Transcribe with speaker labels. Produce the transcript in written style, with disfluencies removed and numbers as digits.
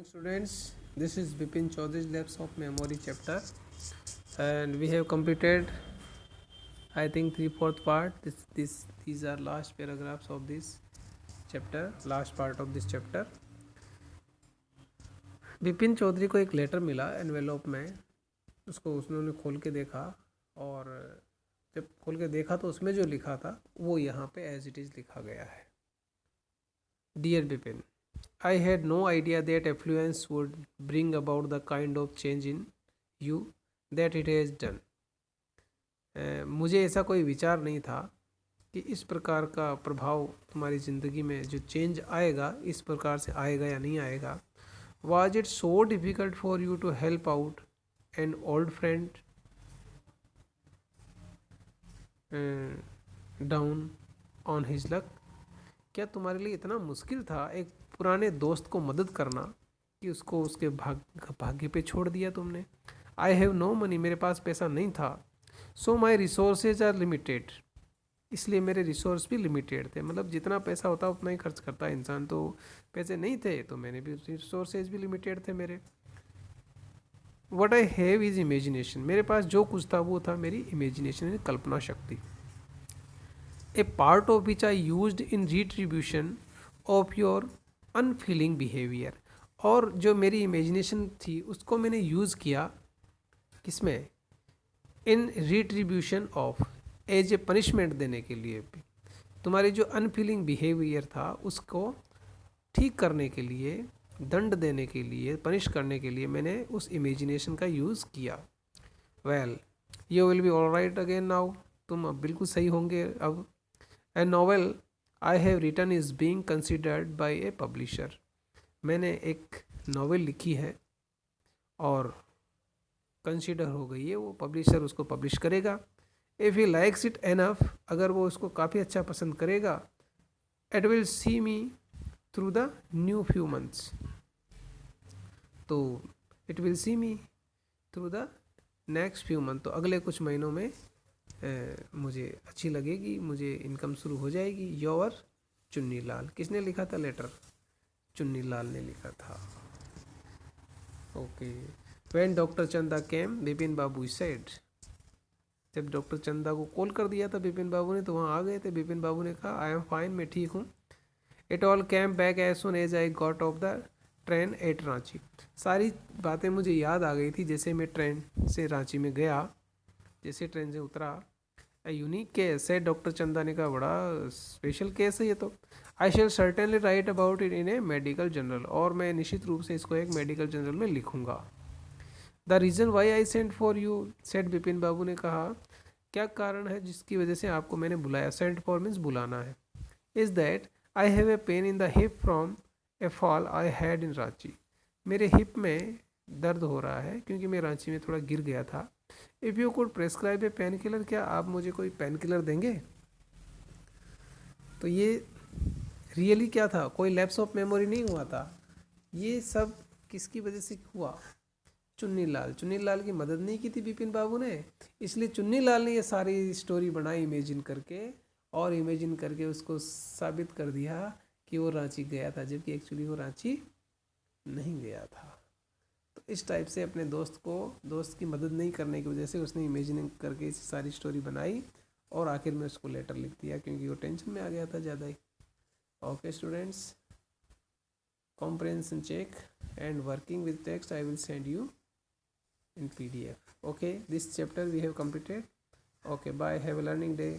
Speaker 1: Students, this is Bipin Chaudhary's Labs of Memory chapter, and we have completed, I think, three-fourth part. These are last paragraphs of this chapter, last part of this chapter. Bipin Chaudhary को एक letter मिला envelope में, उसको उन्होंने खोल के देखा, और जब खोल के देखा तो उसमें जो लिखा था वो यहाँ पे एज इट इज़ लिखा गया है. Dear Bipin, I had no idea that affluence would bring about the kind of change in you that it has done. मुझे ऐसा कोई विचार नहीं था कि इस प्रकार का प्रभाव तुम्हारी ज़िंदगी में जो चेंज आएगा इस प्रकार से आएगा या नहीं आएगा. Was it so difficult for you to help out an old friend down on his luck? क्या तुम्हारे लिए इतना मुश्किल था एक पुराने दोस्त को मदद करना कि उसको उसके भाग्य पे छोड़ दिया तुमने. आई हैव नो मनी, मेरे पास पैसा नहीं था. सो माई रिसोर्सेज आर लिमिटेड, इसलिए मेरे रिसोर्स भी लिमिटेड थे. मतलब जितना पैसा होता उतना ही खर्च करता है इंसान, तो पैसे नहीं थे तो मैंने भी रिसोर्सेज भी लिमिटेड थे मेरे. What I have is imagination, मेरे पास जो कुछ था वो था मेरी इमेजिनेशन, कल्पना शक्ति. A part of which I used in retribution of your unfeeling behaviour, और जो मेरी इमेजिनेशन थी उसको मैंने यूज़ किया किसमें, in retribution of, as a punishment देने के लिए. तुम्हारी जो अनफीलिंग बिहेवियर था उसको ठीक करने के लिए, दंड देने के लिए, पनिश करने के लिए मैंने उस इमेजिनेशन का यूज़ किया. Well, you will be all right again now, तुम अब बिल्कुल सही होंगे अब. A novel I have written is being considered by a publisher, मैंने एक नॉवेल लिखी है और कंसिडर हो गई है, वो पब्लिशर उसको पब्लिश करेगा. If he likes it enough, अगर वो उसको काफ़ी अच्छा पसंद करेगा, it will see me through the new few months, तो it will see me through the next few month, तो अगले कुछ महीनों में मुझे अच्छी लगेगी, मुझे इनकम शुरू हो जाएगी. योर चुन्नी लाल. किसने लिखा था लेटर? चुन्नी लाल ने लिखा था. ओके. व्हेन डॉक्टर चंदा केम, बिपिन बाबू सेड, जब डॉक्टर चंदा को कॉल कर दिया था बिपिन बाबू ने तो वहाँ आ गए थे. बिपिन बाबू ने कहा आई एम फाइन, मैं ठीक हूँ. It all came back as soon as I got off the train at Ranchi, सारी बातें मुझे याद आ गई थी जैसे मैं ट्रेन से रांची में गया, जैसे ट्रेन से उतरा. ए यूनिक केस है, डॉक्टर चंदा ने कहा बड़ा स्पेशल केस है ये तो. I shall certainly write about it in a medical journal, और मैं निश्चित रूप से इसको एक मेडिकल जर्नल में लिखूंगा. The reason why I sent for you, said Bipin Babu ने कहा, क्या कारण है जिसकी वजह से आपको मैंने बुलाया. सेंट फॉर मीन्स बुलाना है. Is that I have a pain in the hip from A fall I had in Ranchi, मेरे हिप में दर्द हो रहा है क्योंकि मैं रांची में थोड़ा गिर गया था. If you could prescribe A pain killer, क्या आप मुझे कोई पेन किलर देंगे. तो ये रियली क्या था, कोई लैप्स ऑफ मेमोरी नहीं हुआ था, ये सब किसकी वजह से हुआ, चुन्नी लाल. चुन्नी लाल की मदद नहीं की थी बिपिन बाबू ने, इसलिए चुन्नी लाल ने ये सारी स्टोरी बनाई इमेजिन करके, और इमेजिन करके उसको साबित कर दिया कि वो रांची गया था, जबकि एक्चुअली वो रांची नहीं गया था. तो इस टाइप से अपने दोस्त की मदद नहीं करने की वजह से उसने इमेजिन करके सारी स्टोरी बनाई, और आखिर में उसको लेटर लिख दिया क्योंकि वो टेंशन में आ गया था ज़्यादा ही. Okay students, comprehension check and working with text I will send you in PDF. Okay, this chapter we have completed. Okay, bye, have a learning day.